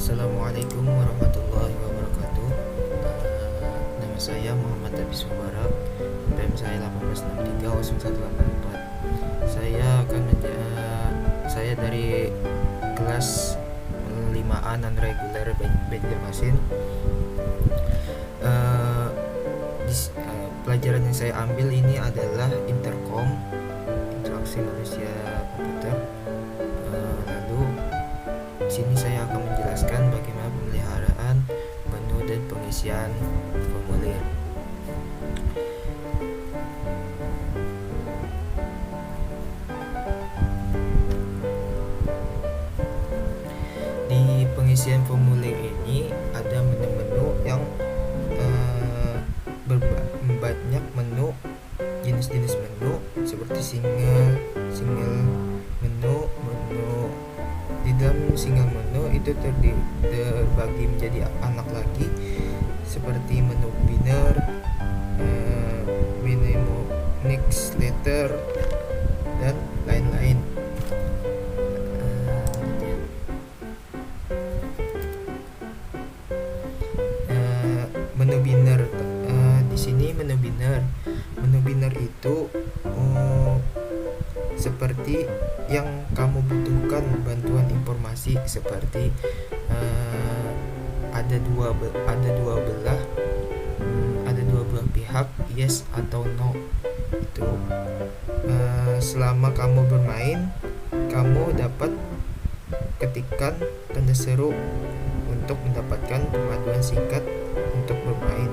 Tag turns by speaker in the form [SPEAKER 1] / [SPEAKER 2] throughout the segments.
[SPEAKER 1] Assalamualaikum warahmatullahi wabarakatuh. Nama saya Muhammad Habis Mubarak, NPM saya 18630184. Saya dari kelas 5A non reguler Banjarmasin. Pelajaran yang saya ambil ini adalah interkom, interaksi manusia komputer. Lalu di sini saya akan menjelaskan bagaimana pemeliharaan menu dan pengisian formulir. Di pengisian formulir ini ada menu-menu yang banyak menu, jenis-jenis menu seperti single menu. Di dalam single menu itu terbagi menjadi anak lagi seperti menu binner, mnemonic letter, dan lain-lain. Menu binner, di sini menu binner itu seperti yang kamu butuhkan bantuan informasi seperti ada dua belah pihak, yes atau no. Itu selama kamu bermain, kamu dapat ketikkan tanda seru untuk mendapatkan pengaduan singkat untuk bermain.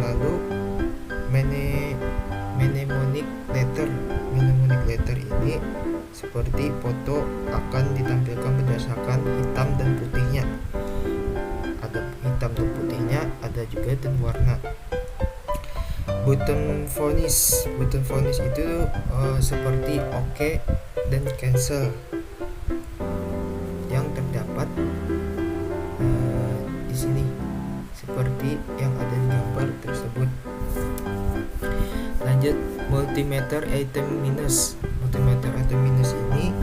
[SPEAKER 1] Lalu mnemonic letter ini seperti foto akan ditampilkan berdasarkan hitam dan putihnya. Ada hitam dan putihnya, ada juga dan warna. Button fonish itu seperti OK dan cancel yang terdapat di sini seperti yang ada di gambar tersebut. Lanjut, multimeter item minus ini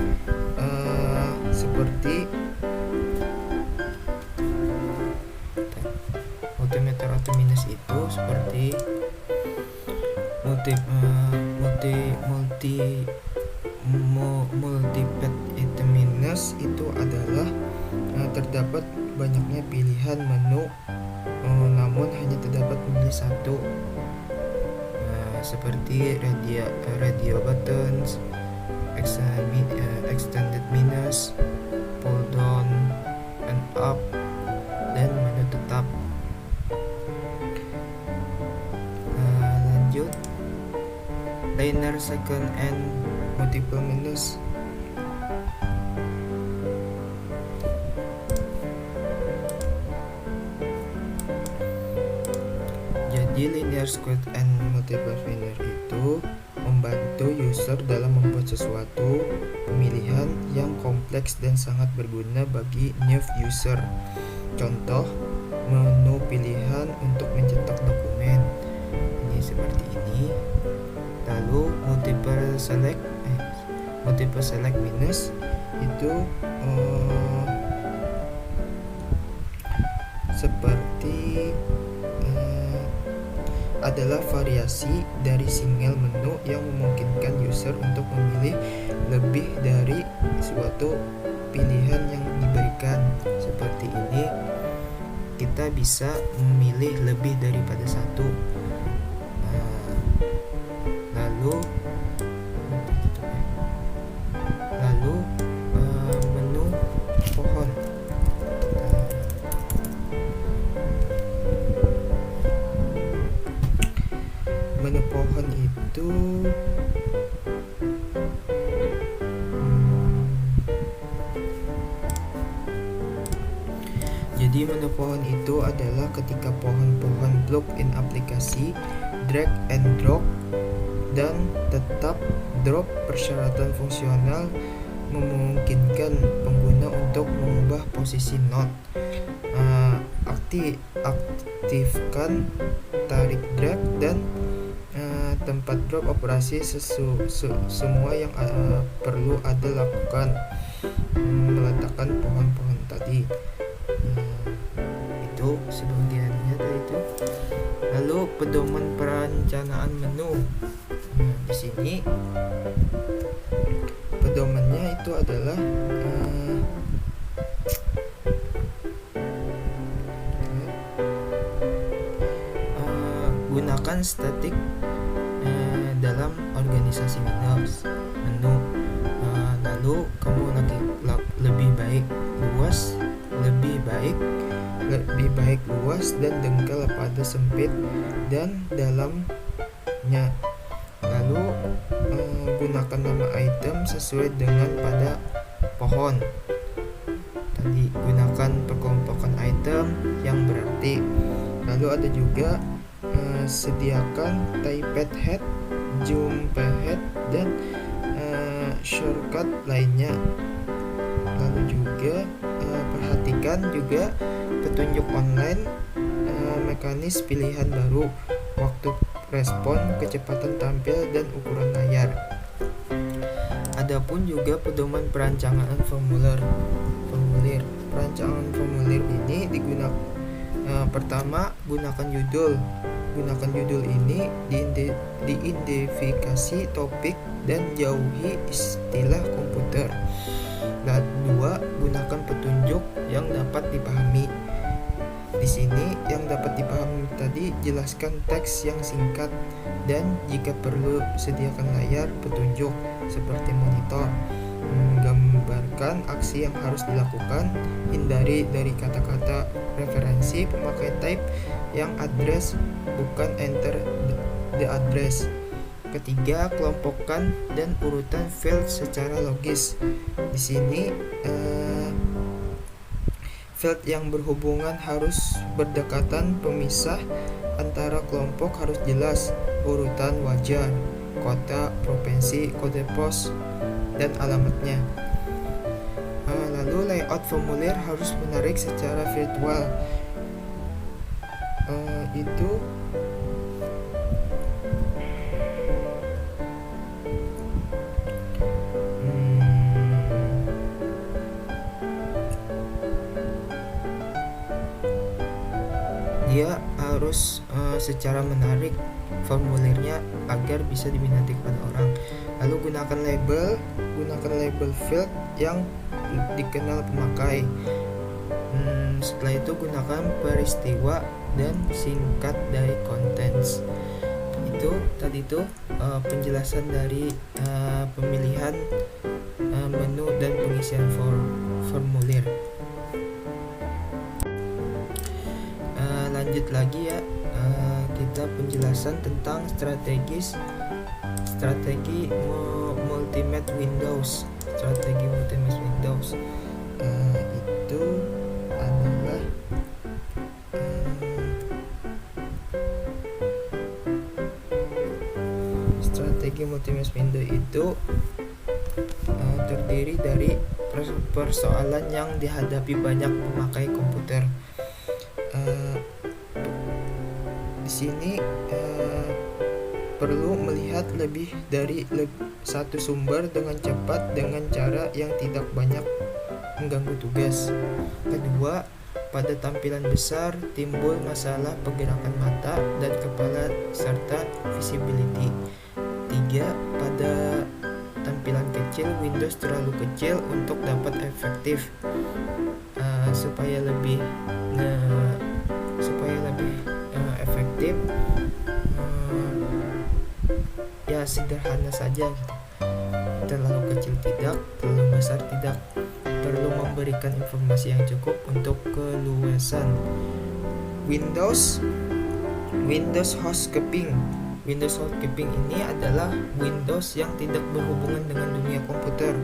[SPEAKER 1] seperti multimeter item minus itu seperti multipad item minus itu adalah terdapat banyaknya pilihan menu, namun hanya terdapat memilih satu, seperti radio buttons, extended minus, pull down and up, dan menu tetap. Lanjut, linear second and multiple minus. Jadi linear squared and multiple linear itu membantu user dalam membuat sesuatu pemilihan yang kompleks dan sangat berguna bagi new user. Contoh, menu pilihan untuk mencetak dokumen ini seperti ini. Lalu multiple select minus itu seperti adalah variasi dari single menu yang memungkinkan user untuk memilih lebih dari suatu pilihan yang diberikan. Seperti ini, kita bisa memilih lebih daripada satu. Lalu menu pohon. Menu pohon itu jadi menu pohon itu adalah ketika pohon-pohon blok in aplikasi drag and drop dan tetap drop persyaratan fungsional memungkinkan pengguna untuk mengubah posisi node. Aktifkan tarik drag dan tempat drop operasi semua yang perlu ada lakukan meletakkan pohon-pohon tadi. pedoman perencanaan menu. Di sini pedomannya itu adalah gunakan static dalam organisasi Windows menu. Lalu kamu lebih baik luas dan dengkal pada sempit dan dalamnya. Lalu gunakan nama item sesuai dengan pada pohon. Tadi gunakan perkelompokan item yang berarti. Lalu ada juga sediakan typepad head, zoom head, dan shortcut lainnya. Lalu juga perhatikan juga petunjuk online, mekanis pilihan baru, waktu respon, kecepatan tampil, dan ukuran layar. Adapun juga pedoman perancangan formulir. Perancangan formulir ini digunakan pertama, gunakan judul. Gunakan judul ini diidentifikasi topik dan jauhi istilah komputer. Dan 2, gunakan petunjuk yang dapat dipahami. Di sini yang dapat dipahami tadi, jelaskan teks yang singkat dan jika perlu sediakan layar petunjuk seperti monitor. Menggambarkan aksi yang harus dilakukan. Hindari dari kata-kata referensi pemakai type yang address bukan enter the address. Ketiga, kelompokkan dan urutan field secara logis. Di sini field yang berhubungan harus berdekatan, pemisah antara kelompok harus jelas, urutan wajar, kota, provinsi, kode pos, dan alamatnya. Lalu layout formulir harus menarik secara virtual. Dia harus secara menarik formulirnya agar bisa diminati kepada orang. Lalu gunakan label field yang dikenal pemakai. Setelah itu gunakan peristiwa dan singkat dari contents. Tadi itu penjelasan dari pemilihan menu dan pengisian formulir. Lanjut lagi ya, kita penjelasan tentang strategi Multimate Windows. Strategi Multimate Windows itu adalah strategi Multimate Windows itu terdiri dari persoalan yang dihadapi banyak pemakai komputer. Di sini perlu melihat lebih dari satu sumber dengan cepat dengan cara yang tidak banyak mengganggu tugas. Kedua, pada tampilan besar timbul masalah pergerakan mata dan kepala serta visibility. 3, pada tampilan kecil Windows terlalu kecil untuk dapat efektif. Supaya lebih efektif, ya sederhana saja gitu. Terlalu kecil tidak, terlalu besar tidak. Perlu memberikan informasi yang cukup untuk keluasan. Windows housekeeping. Windows housekeeping ini adalah Windows yang tidak berhubungan dengan dunia komputer.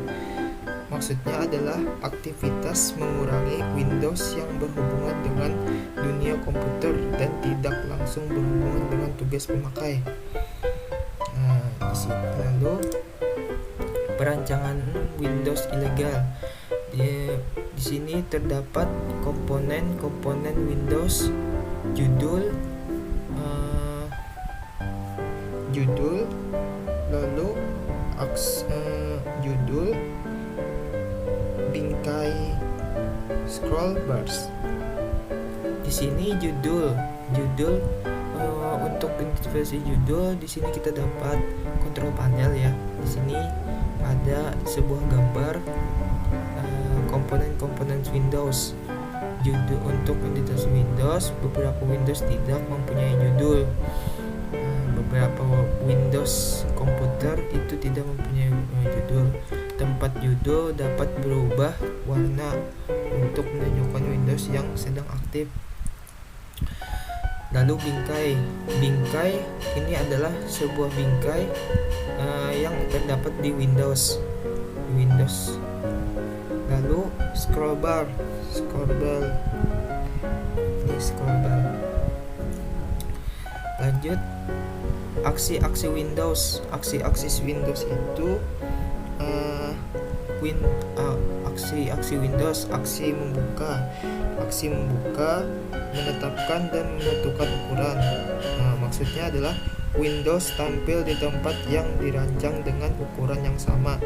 [SPEAKER 1] Maksudnya adalah aktivitas mengurangi Windows yang berhubungan dengan dunia komputer dan tidak langsung berhubungan dengan tugas pemakai. Lalu perancangan Windows ilegal. Di sini terdapat komponen Windows, judul, lalu judul, bingkai, scroll bars. Di sini judul untuk identifikasi judul, di sini kita dapat control panel ya. Di sini ada sebuah gambar komponen-komponen Windows. Judul untuk identifikasi Windows, beberapa Windows tidak mempunyai judul. Beberapa Windows komputer itu tidak mempunyai judul. Tempat judul dapat berubah warna untuk menunjukkan Windows yang sedang aktif. Lalu bingkai ini adalah sebuah bingkai yang terdapat di Windows. Lalu scroll bar ini scroll bar. Lanjut, aksi-aksi Windows itu aksi Windows, aksi membuka, menetapkan dan menentukan ukuran. Maksudnya adalah Windows tampil di tempat yang dirancang dengan ukuran yang sama,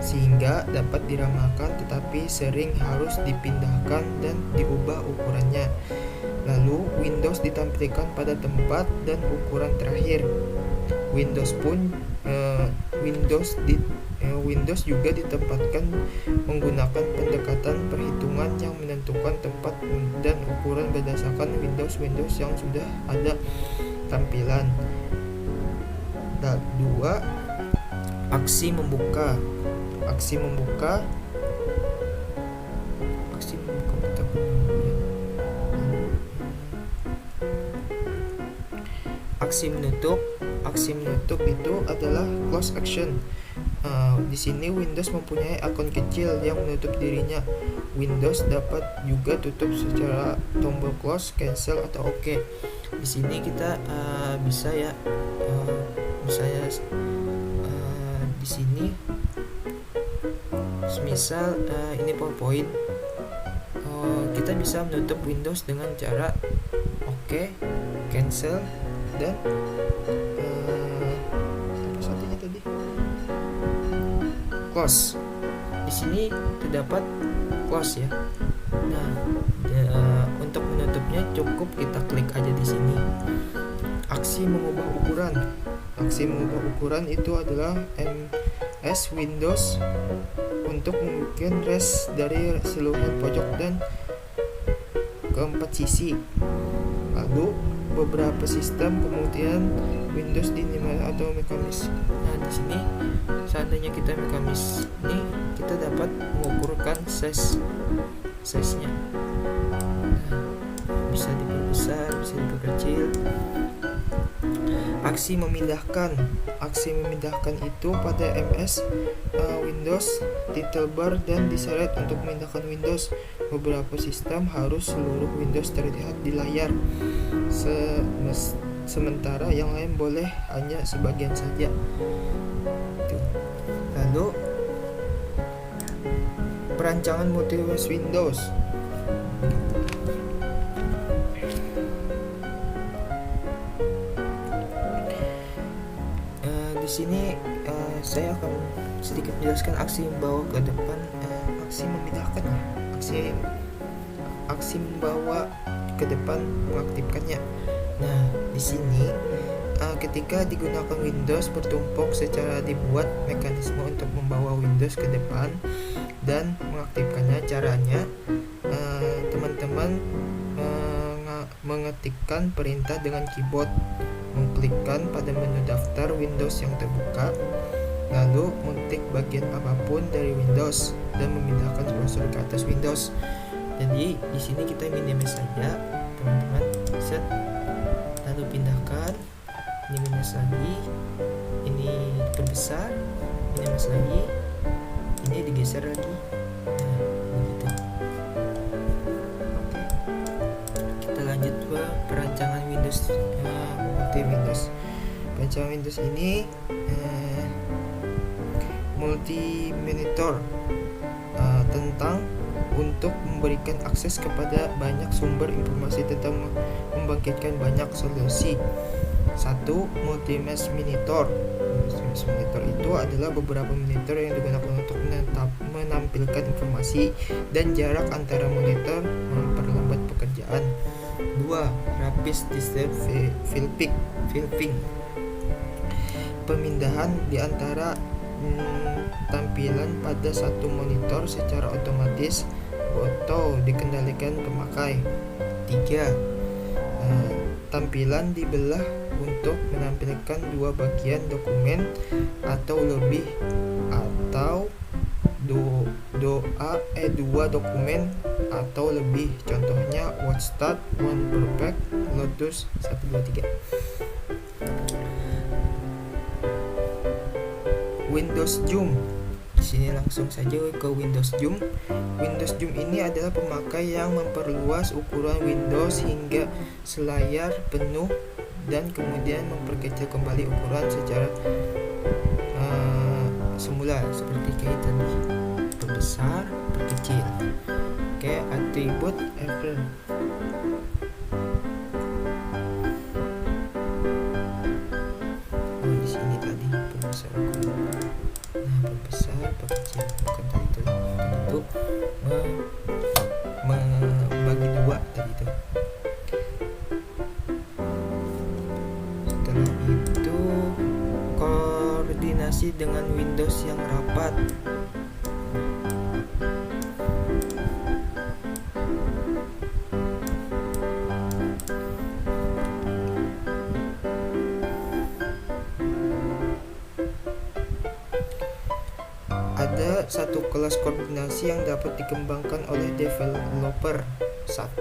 [SPEAKER 1] sehingga dapat diramalkan, tetapi sering harus dipindahkan dan diubah ukurannya. Lalu Windows ditampilkan pada tempat dan ukuran terakhir. Windows juga ditempatkan menggunakan pendekatan perhitungan yang menentukan tempat dan ukuran berdasarkan Windows yang sudah ada tampilan. Dan 2, aksi membuka. Aksi menutup itu adalah close action. Di sini Windows mempunyai ikon kecil yang menutup dirinya. Windows dapat juga tutup secara tombol close, cancel atau OK. Di sini kita bisa ya, misalnya di sini, misal ini PowerPoint, kita bisa menutup Windows dengan cara OK, cancel, dan apa satunya tadi, close. Di sini terdapat close ya. Nah, untuk menutupnya cukup kita klik aja di sini. Aksi mengubah ukuran itu adalah MS Windows untuk membuat res dari seluruh pojok dan keempat sisi. Lalu beberapa sistem kemudian Windows dinamakan atau mekanis. Nah, di sini seandainya kita mekanis ini, kita dapat mengukurkan size-nya. Nah, bisa diperbesar, bisa diperkecil. Aksi memindahkan itu pada MS Windows title bar dan diseret untuk memindahkan Windows. Beberapa sistem harus seluruh Windows terlihat di layar, sementara yang lain boleh hanya sebagian saja. Lalu perancangan multi-OS Windows. Di sini saya akan sedikit menjelaskan aksi membawa ke depan, aksi memindahkan ya, aksi membawa ke depan, mengaktifkannya. Nah, di sini ketika digunakan Windows bertumpuk secara dibuat mekanisme untuk membawa Windows ke depan dan mengaktifkannya. Caranya teman-teman mengetikkan perintah dengan keyboard, mengklikkan pada menu daftar Windows yang terbuka, lalu mengetik bagian apapun dari Windows dan memindahkan cursor ke atas Windows. Jadi di sini kita minimize saja, teman-teman. Set, lalu pindahkan, ini minimize lagi, ini perbesar, minimize lagi, ini digeser lagi. Nah, begitu. Oke. Kita lanjut ke perancangan Windows, multi-Windows. Perancangan Windows ini multi-monitor, tentang untuk memberikan akses kepada banyak sumber informasi tentang membangkitkan banyak solusi. 1. Multi-mesh monitor. Multi-mesh monitor itu adalah beberapa monitor yang digunakan untuk menampilkan informasi dan jarak antara monitor memperlambat pekerjaan. 2. Rapid Display Flipping, pemindahan di antara tampilan pada satu monitor secara otomatis atau dikendalikan pemakai. 3. Tampilan dibelah untuk menampilkan dua bagian dokumen atau lebih, atau dua dokumen atau lebih. Contohnya WordStat, OnePerfect, Lotus 123. Windows Zoom. Di sini langsung saja ke Windows Zoom. Windows Zoom ini adalah pemakai yang memperluas ukuran Windows hingga selayar penuh dan kemudian memperkecil kembali ukuran secara semula seperti kayak tadi, perbesar, perkecil. Oke, atribut Ever. Di sini tadi perbesar ukuran. Nah, perbesar, perkecil, bukan tadi itu. Tadi itu membagi dua tadi itu. Setelah itu koordinasi dengan Windows yang rapat. Ada satu kelas koordinasi yang dapat dikembangkan oleh developer. 1.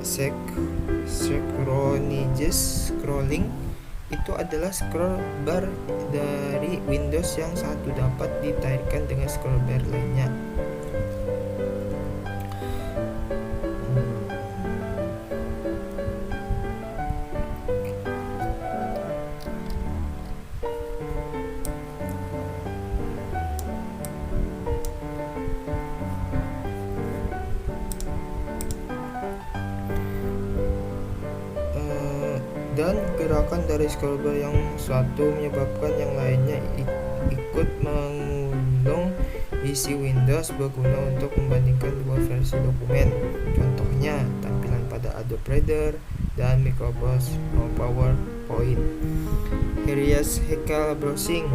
[SPEAKER 1] Synchronous scrolling. Itu adalah scroll bar dari Windows yang satu dapat ditairkan dengan scroll bar lainnya. Dan gerakan dari scrollbar yang satu menyebabkan yang lainnya ikut mengulung isi Windows berguna untuk membandingkan dua versi dokumen. Contohnya tampilan pada Adobe Reader dan Microsoft PowerPoint. Hierarchical browsing.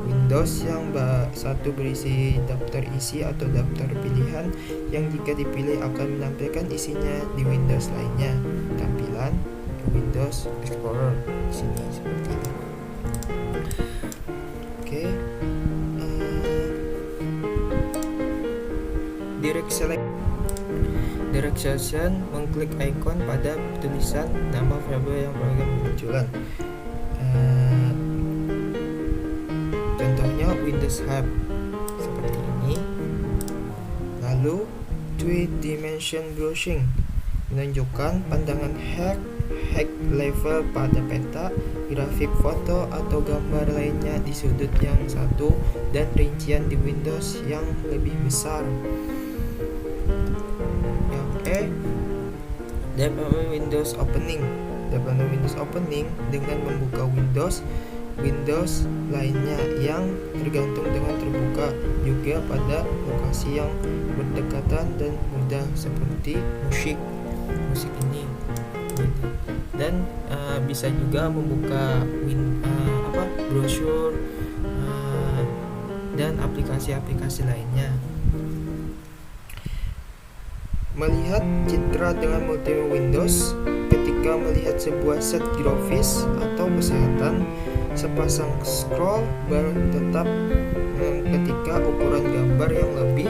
[SPEAKER 1] Windows yang satu berisi daftar isi atau daftar pilihan yang jika dipilih akan menampilkan isinya di Windows lainnya. Tampilan Windows Explorer di sini seperti ini. Oke. Direct Selection, mengklik icon pada tulisan nama variabel yang program bermunculan. Contohnya Windows Hub seperti ini. Lalu Three Dimension Browsing, menunjukkan pandangan high level pada peta, grafik, foto, atau gambar lainnya di sudut yang satu dan rincian di Windows yang lebih besar. Yang Development Windows Opening. Development Windows Opening dengan membuka Windows lainnya yang tergantung dengan terbuka juga pada lokasi yang berdekatan dan mudah seperti musik ini. Dan bisa juga membuka brosur dan aplikasi-aplikasi lainnya. Melihat citra dengan multimedia Windows. Ketika melihat sebuah set grafis atau kesehatan, sepasang scroll bar tetap ketika ukuran gambar yang lebih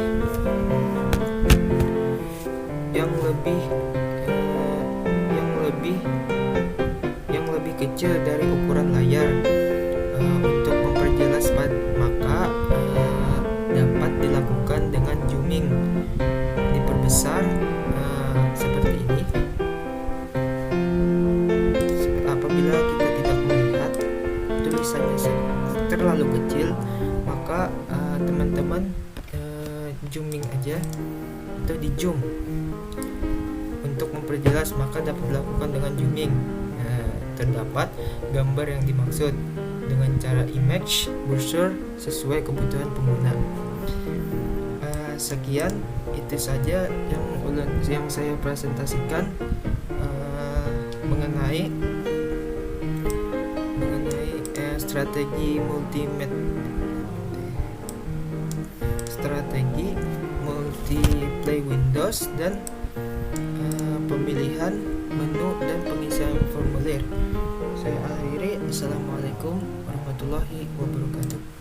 [SPEAKER 1] kecil dari ukuran layar. Untuk memperjelas maka dapat dilakukan dengan zooming, diperbesar seperti ini. Apabila kita tidak melihat tulisannya terlalu kecil, maka teman-teman zooming aja atau di zoom. Untuk memperjelas maka dapat dilakukan dengan zooming. Terdapat gambar yang dimaksud dengan cara image browser sesuai kebutuhan pengguna. Sekian itu saja yang saya presentasikan mengenai strategi multiplay Windows dan pemilihan menu dan pengisian formulir. Saya akhiri. Assalamualaikum warahmatullahi wabarakatuh.